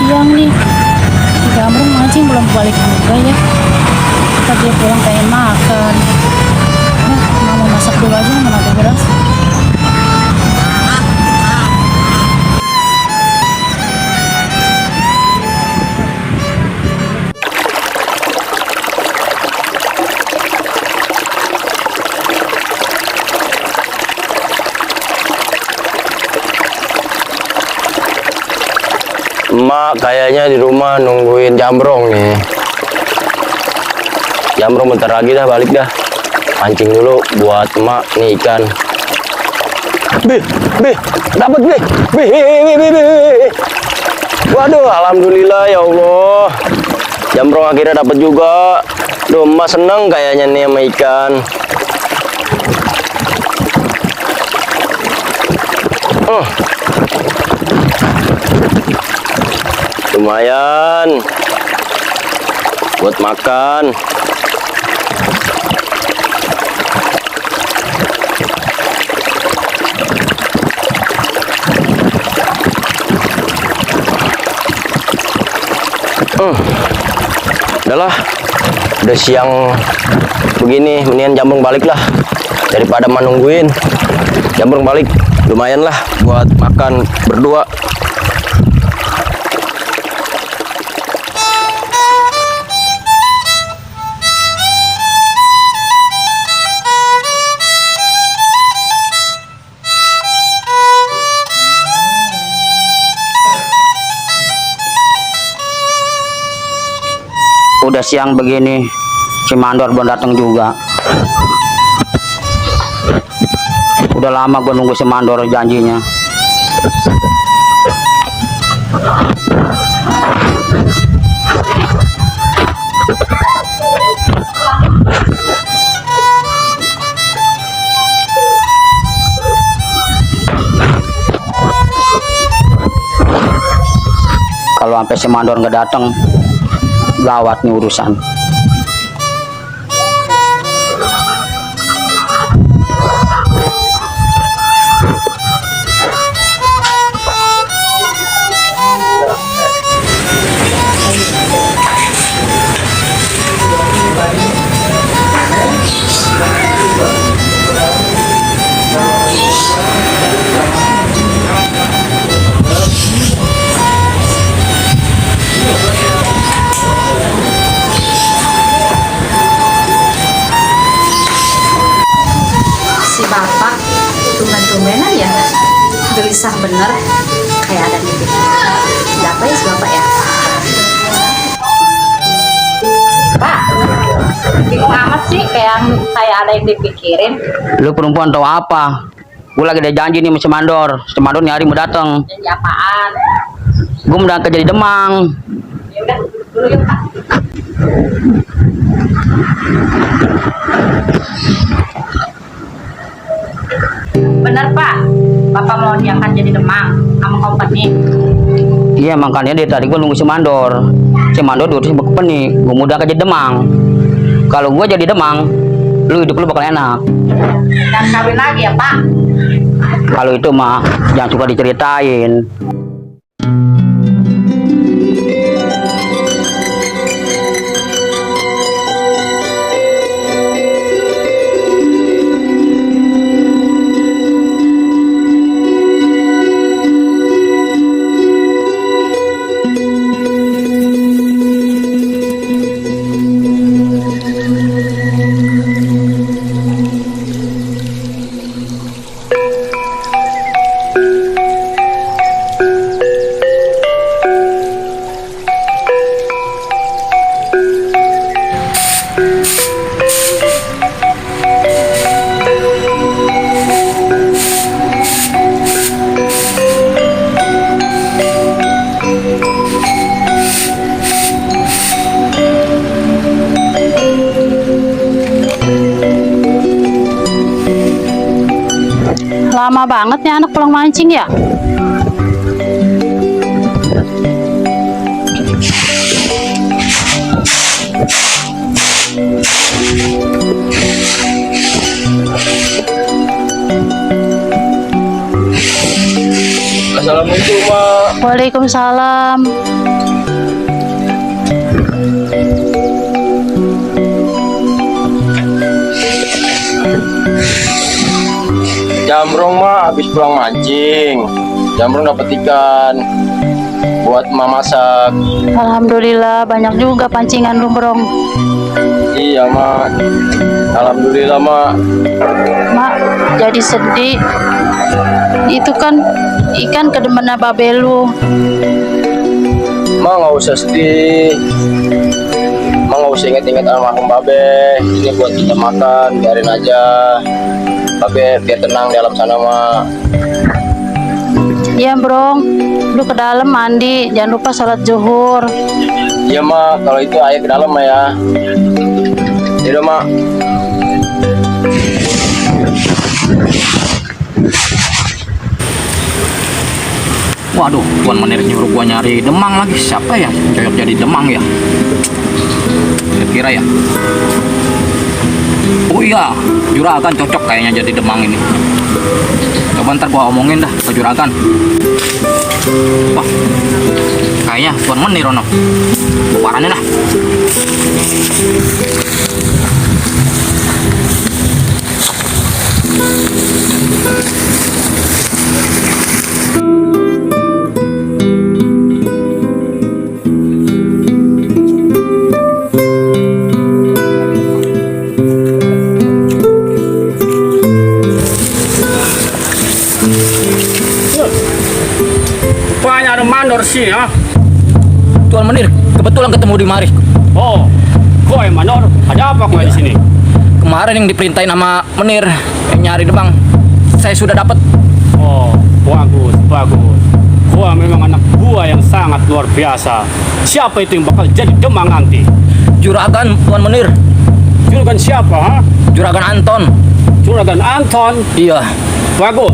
siang nih. Si Gambrong mancing belum balik juga ya. Kita dia pulang pengen makan. Nah, mau masak dulu aja mana ada beras. Emak kayaknya di rumah nungguin Jambrong nih. Jambrong bentar lagi dah balik dah. Pancing dulu buat emak nih ikan. Dapat Waduh, alhamdulillah ya Allah. Jambrong akhirnya dapat juga. Duh, emak seneng kayaknya nih sama ikan. Lumayan buat makan. Udahlah, udah siang begini, mendingan Jambrong balik lah daripada menungguin. Jambrong balik, lumayan lah buat makan berdua. Udah siang begini, si Mandor belum datang juga. Udah lama gue nunggu si Mandor janjinya. Kalau sampai si Mandor nggak datang, gawat nih urusan. Bapak tumben-tumbenan ya, gelisah bener, kayak ada di pikiran. Ada apa ya si bapak ya? Pak, bingung amat sih, kayak ada yang dipikirin. Lu perempuan tahu apa? Gue lagi ada janji nih sama si Mandor. Si Mandor nih hari mau datang. Janji apaan? Gue mau berangkat jadi Demang. Ya udah, dulu yuk Pak. Bener Pak, Bapak mau diangkat jadi Demang sama company. Iya, makanya dari tadi gue nunggu si Mandor. Si Mandor diurusin ke company. Gue mau diangkat jadi Demang. Kalau gue jadi Demang, lu hidup lu bakal enak. Dan kawin lagi ya Pak? Kalau itu mah jangan suka diceritain. Lama banget nih anak pulang mancing ya. Assalamualaikum, Mak. Waalaikumsalam. Jambrong mah habis pulang mancing. Jambrong dapat ikan buat emak masak. Alhamdulillah banyak juga pancingan lu, Brong. Iya mak, alhamdulillah mak. Mak jadi sedih. Itu kan ikan kedemennya babe lu. Mak nggak usah sedih. Mak nggak usah inget-inget almarhum babe. Ini buat kita makan, biarin aja. Babe biar tenang di alam sana mak. Iya, Brong. Lu ke dalam mandi, jangan lupa sholat zuhur. Iya mak, kalau itu ayo ke dalam mak ya. Yaudah mak. Waduh, Tuan Menir nyuruh gua nyari Demang lagi. Siapa ya cocok jadi Demang ya? Kira-kira ya. Oh iya, Juragan cocok kayaknya jadi Demang ini. Coba ntar gua omongin dah ke Juragan. Wah, kayaknya Tuan Menir ono. Bubarannya dah. Rupanya ada mandor sih, ha? Tuan Menir, kebetulan ketemu di mari. Oh, kau yang mandor? Ada apa kau di sini? Kemarin yang diperintahin sama Menir yang nyari Demang, saya sudah dapat. Oh, bagus, bagus. Kau memang anak buah yang sangat luar biasa. Siapa itu yang bakal jadi Demang nanti? Juragan, Tuan Menir. Juragan siapa, ha? Juragan Anton. Juragan Anton. Iya. Bagus.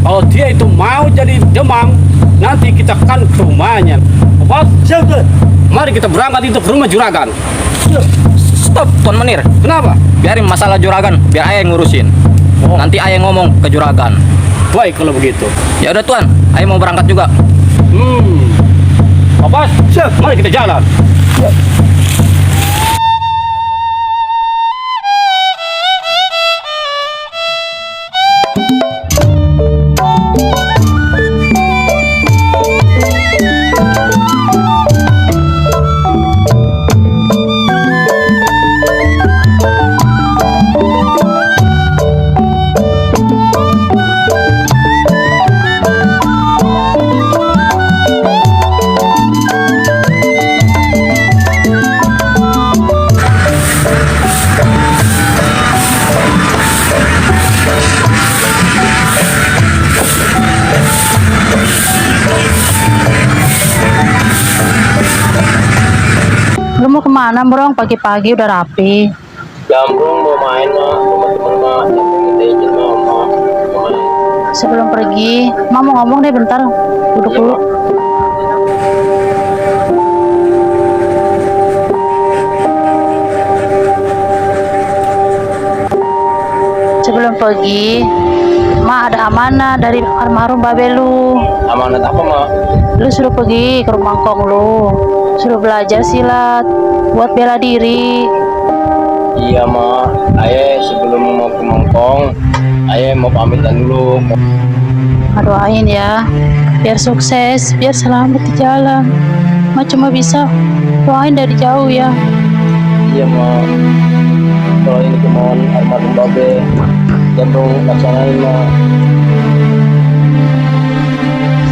Kalau dia itu mau jadi Demang, nanti kita kan ke rumahnya. Apa? Mari kita berangkat itu ke rumah Juragan. Stop, Tuan Menir. Kenapa? Biarin masalah Juragan, biar ayah yang ngurusin. Oh. Nanti ayah yang ngomong ke Juragan. Baik kalau begitu. Ya udah Tuan, ayah mau berangkat juga. Apa? Mari kita jalan. Lu mau kemana, Brong? Pagi-pagi udah rapi. Jambrong mau main mak, teman-teman mak. Jambrong minta izin mak, mak. Mau main. Sebelum pergi, Mak mau ngomong deh bentar. Duduk Iya, dulu. Mak. Sebelum pergi, Mak ada amanah dari almarhum babe lu. Amanat apa mak? Lu suruh pergi ke rumah kong lu. Suruh belajar silat buat bela diri. Iya mak, ayah sebelum mau ke Mongkong, ayah mau pamitan dulu. Doain ya, biar sukses, biar selamat di jalan. Mak cuma bisa doain dari jauh ya. Iya mak, kalau ini kemauan almarhum babe, Jambrong laksanain mak.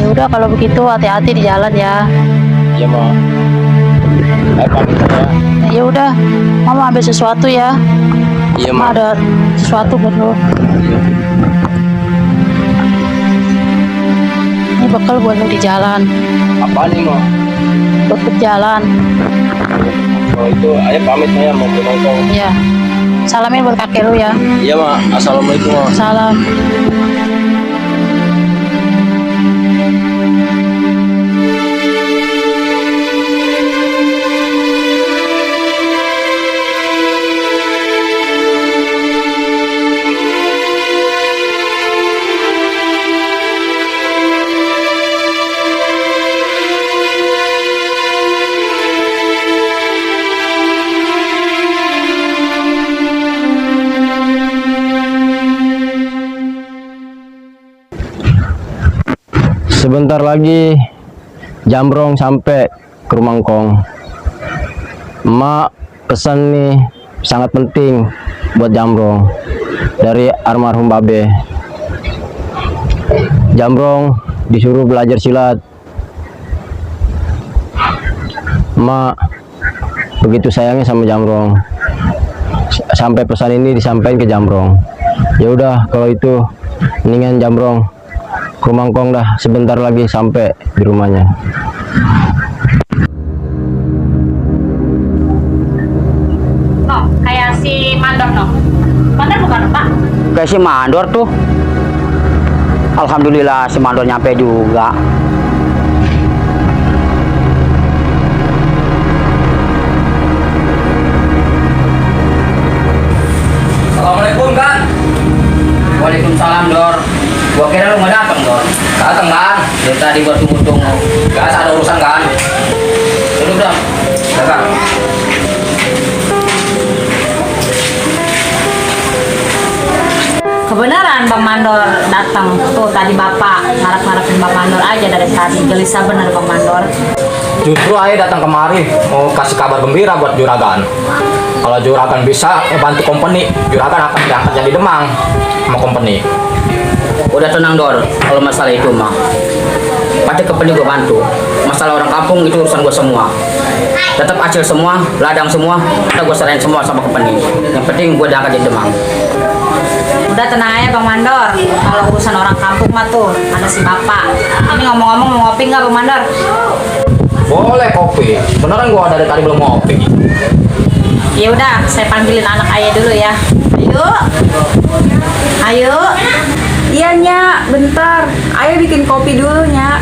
Ya udah kalau begitu hati-hati di jalan ya. Iya mak, ayah pamitan ya. Ya udah, Mama ambil sesuatu ya. Iya Mak mak. ada sesuatu buat lu. Iya. Ini bekal buat lu di jalan, Apa nih mak? buat berjalan. Kalau itu ayah pamit mak ya mau ke Mongkong. Ya, salamin buat kakek lu ya. Iya mak, assalamualaikum mak. Salam. sebentar lagi Jambrong sampai ke rumah Ngkong. Emak pesan nih sangat penting buat Jambrong dari almarhum Babe. Jambrong disuruh belajar silat. Emak begitu sayangnya sama Jambrong, sampai pesan ini disampaikan ke Jambrong. Ya udah kalau itu mendingan Jambrong ke rumah Ngkong dah, sebentar lagi sampai di rumahnya. No, kayak si Mandor no. Mandor bukan Pak? Kayak si Mandor tuh. Alhamdulillah si Mandor nyampe juga. Assalamualaikum kan? Waalaikumsalam Dor. Gua kira lu nggak datang Dor. Datang kan? Dari tadi gua tunggu-tunggu. Gak ada urusan kan? Duduk dong. Datang. Kebenaran Bang Mandor datang. Tuh tadi Bapak ngarap-ngarapin Bang Mandor aja dari tadi. Gelisah bener Bang Mandor. Justru Ayah datang kemari mau kasih kabar gembira buat Juragan. Kalau Juragan bisa bantu company, Juragan akan diangkat jadi Demang sama company. Udah tenang Dor, kalau masalah itu mah pasti company gue bantu. Masalah orang kampung itu urusan gue semua. Tetap acil semua, ladang semua, kita gue serahin semua sama company. Yang penting gue diangkat jadi Demang. Udah tenang aja Bang Mandor. Kalau urusan orang kampung mah tuh ada si Bapak. Ini ngomong-ngomong mau ngopi nggak Bang Mandor? Boleh kopi. Beneran gua dari tadi belum ngopi. Ya udah, saya panggilin anak ayah dulu ya. Ayo. Ayo. Iya Nyak, bentar. Ayo bikin kopi dulu Nyak.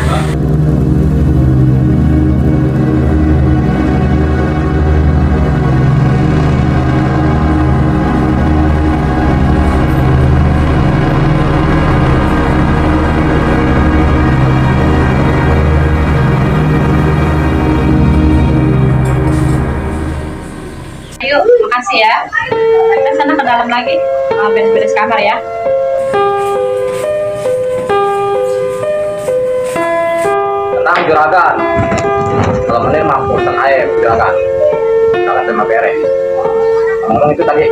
Ayo, makasih ya. Kita sana ke dalam lagi. Beres-beres kamar ya. Tenang Juragan. Kalau bener mah urusan Ayah Juragan. Juragan terima beres. Ngomong itu tadi.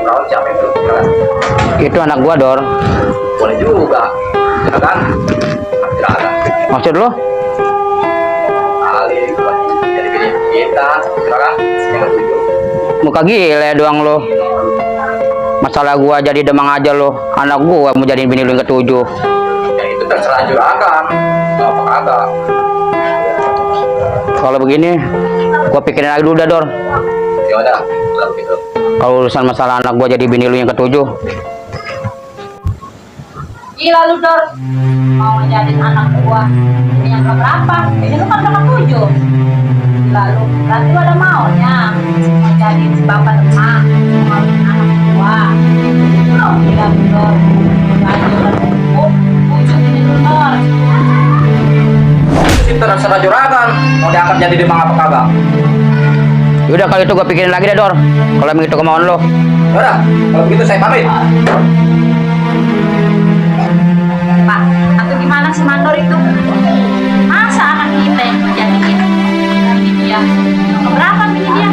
Perawat siapa itu Juragan? Itu anak gua Dor. Boleh juga. Juragan. Juragan. Maksud lo? Kali jadi pilih kita Juragan yang ketujuh. Muka gile doang lo. Masalah gua jadi Demang aja lo. Anak gua mau jadiin bini lu yang ketujuh. Ya itu terserah Juragan. Gak apa-apa. Kalau begini, gua pikirin lagi dulu dah Dor. Ya udah, kalau begitu. Kalau urusan masalah anak gua jadi bini lu yang ketujuh. Gila lu Dor. Mau ngejadiin anak gua. Ini yang berapa? Ini lu kan nomor 7. Gila lu. Berarti lu ada maunya. Mau jadiin si Bapak Demang. Mau ngawin anak gua. Oh, gila lu Dor. Gaji udah cukup. Ujung ini lu Dor. Itu sih terserah Juragan. Mau diangkat jadi Demang apa kagak? Yaudah kalau itu gua pikirin lagi dah Dor. Kalau begitu kemauan lo. Ya udah, kalau begitu saya pamit. Pak, atau gimana si Mandor itu? Masa anak kita yang dijadiin ini dia? Berapa ini dia?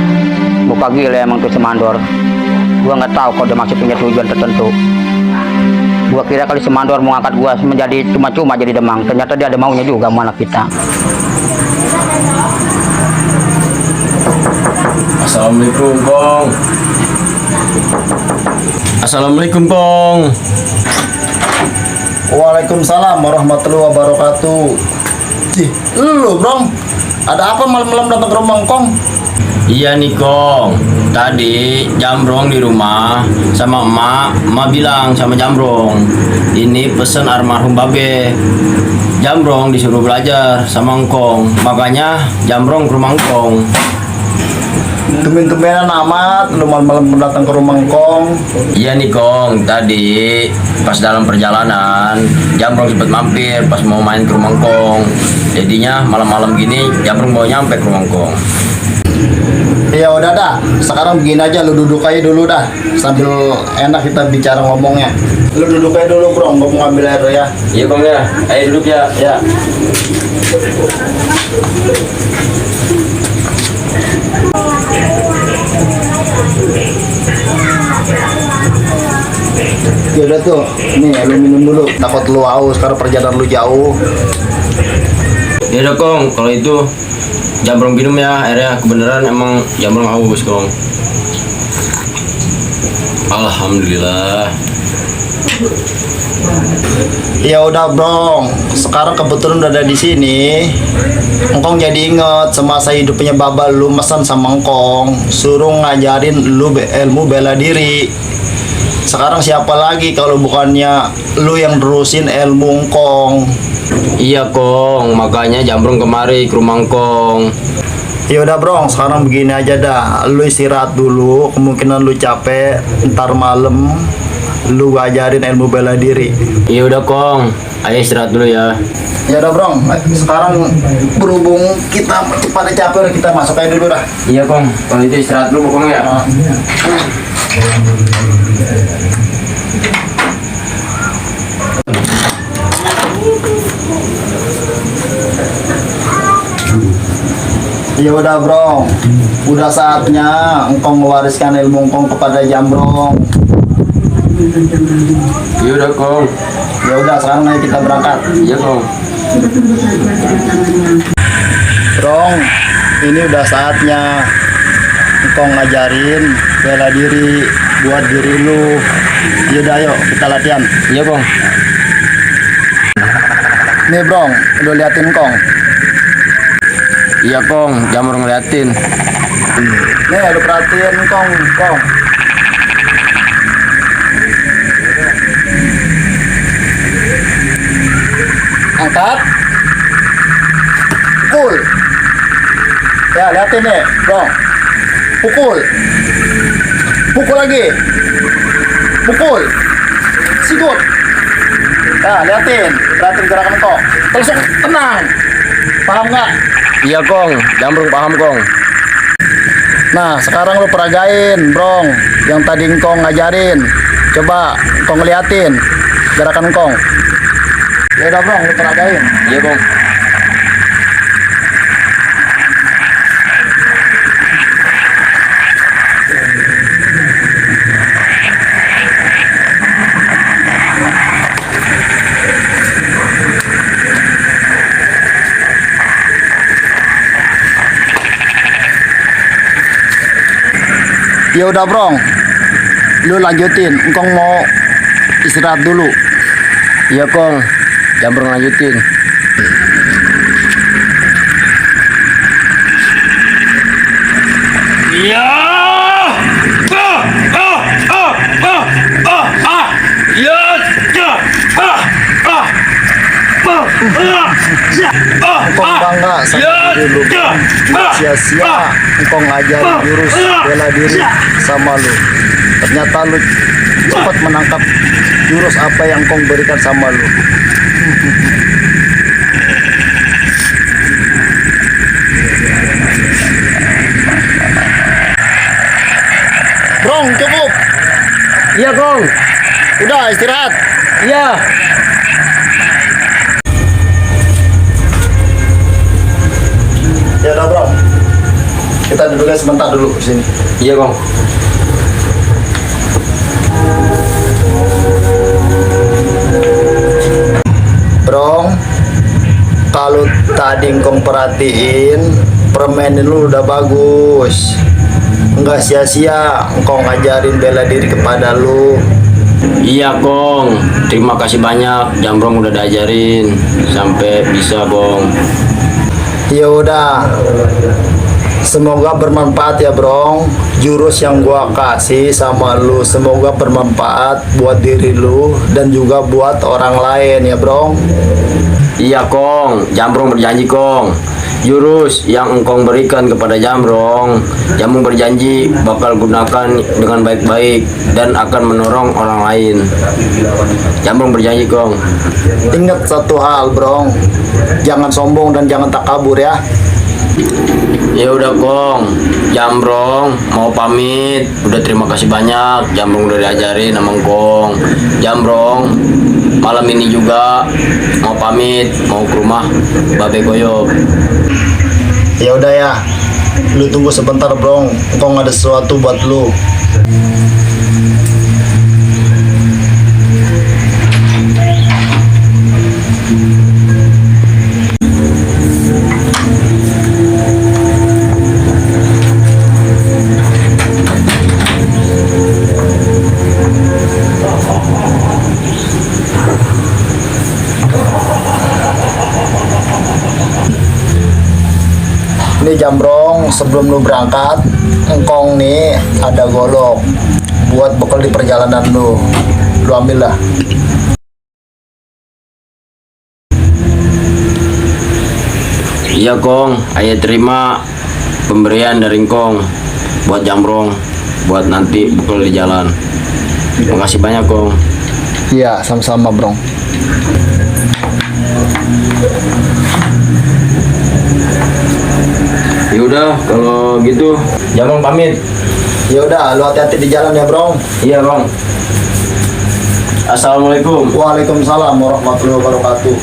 Muka gile emang tuh si Mandor. Gua nggak tahu kalau dia masih punya tujuan tertentu. Gua kira kali si Mandor mau angkat gua menjadi cuma-cuma jadi Demang. Ternyata dia ada maunya juga sama anak kita. Assalamualaikum Pong. Assalamualaikum Pong. Waalaikumsalam warahmatullahi wabarakatuh. Ih, lu Bro, ada apa malam-malam datang ke rumah Ngkong? Iya nih Kong, tadi Jambrong di rumah sama emak bilang sama Jambrong, ini pesen almarhum Babe. Jambrong disuruh belajar sama Ngkong, makanya Jambrong ke rumah Ngkong. Tumben-tumbenan amat lu malam-malam datang ke rumah Ngkong. Iya nih Kong, tadi pas dalam perjalanan Jambrong sempat mampir pas mau main ke rumah Ngkong. Jadinya malam-malam gini Jambrong bawa nyampe ke rumah Ngkong. Ya udah dah, sekarang begini aja, lu duduk aja dulu dah, sambil enak kita bicara ngomongnya. Lu duduk aja dulu bro, gua mau ngambil air ya. Iya Kong ya, ayo duduk ya. Ya. Ya udah tuh, nih lu minum dulu. Takut lu haus karena perjalanan lu jauh. Ya udah Kong, kalau itu Jambrong minum ya airnya, kebenaran emang Jambrong haus Kong. Alhamdulillah. Ya udah bro, sekarang kebetulan udah ada di sini. Engkong jadi inget semasa hidupnya baba lu mesan sama engkong, suruh ngajarin lu ilmu bela diri. Sekarang siapa lagi kalau bukannya lu yang terusin ilmu engkong? Iya Kong, makanya Jambrong kemari ke rumah Kong. Ya udah bro, sekarang begini aja dah, lu istirahat dulu, kemungkinan lu capek, ntar malam lu ajarin ilmu bela diri. Iya udah Kong, ayo istirahat dulu ya. Ya udah bro, sekarang berhubung kita pada capek, kita masuk aja dulu dah. Iya Kong, kalau itu istirahat dulu Kong ya. Ya udah bro, udah saatnya engkong mewariskan ilmu engkong kepada Jambrong. Iya udah Kong. Ya udah, sekarang ayo kita berangkat. Iya Kong. Brong, ini udah saatnya engkong ngajarin bela diri buat diri lu. Yaudah ayo kita latihan. Iya Kong. Nih Brong, lu liatin Kong. Iya Kong, Jambrong ngeliatin. Nih lu perhatiin Kong. Angkat. Pukul. Ya, liatin nih, Brong. Pukul. Pukul lagi. Pukul. Sikut. Nah, liatin gerakan kong. Terus tenang. Paham nggak? Iya Kong, Jambrong paham Kong. Nah, sekarang lu peragain, Brong. Yang tadi Kong ngajarin. Coba Kong liatin gerakan Kong. Ya udah, Brong, lu peragain. Iya Kong. Ya udah, Brong. Lu lanjutin. Engkong mau istirahat dulu. Iya Kong, Jambrong lanjutin. Iya. Engkong bangga sama diri lu. Sia-sia engkong ngajarin jurus bela diri sama lu. Ternyata lu cepat menangkap jurus apa yang engkong berikan sama lu. Brong, cukup. Iya Kong. Udah istirahat. Iya. Ya udah, Brong. Kita duduknya sebentar dulu di sini. Iya Kong. Brong, kalau tadi engkong perhatiin, permainan lu udah bagus. Enggak sia-sia engkong ngajarin bela diri kepada lu. Iya Kong, terima kasih banyak Jambrong udah diajarin sampai bisa Kong. Ya udah, semoga bermanfaat ya Brong. Jurus yang gua kasih sama lu semoga bermanfaat buat diri lu dan juga buat orang lain ya Brong. Iya Kong, Jambrong berjanji Kong. Jurus yang engkong berikan kepada Jambrong, Jambrong berjanji bakal gunakan dengan baik-baik dan akan menolong orang lain. Jambrong berjanji Kong. Ingat satu hal Brong, jangan sombong dan jangan takabur ya. Ya udah Kong, Jambrong mau pamit. Udah terima kasih banyak, Jambrong udah diajarin sama Kong. Jambrong malam ini juga mau pamit, mau ke rumah Babe Goyop. Ya udah ya, lu tunggu sebentar Brong, Engkong ada sesuatu buat lu. Ini Jambrong, sebelum lu berangkat, engkong nih ada golok buat bekal di perjalanan lu. Lu ambil lah. Iya Kong, ayah terima pemberian dari Kong buat Jambrong, buat nanti bekal di jalan. Makasih banyak Kong. Iya, sama-sama Brong. Ya udah kalau gitu Jambrong pamit. Ya udah, lu hati-hati di jalan ya Brong. Iya Bang. Assalamualaikum. Waalaikumsalam warahmatullahi wabarakatuh.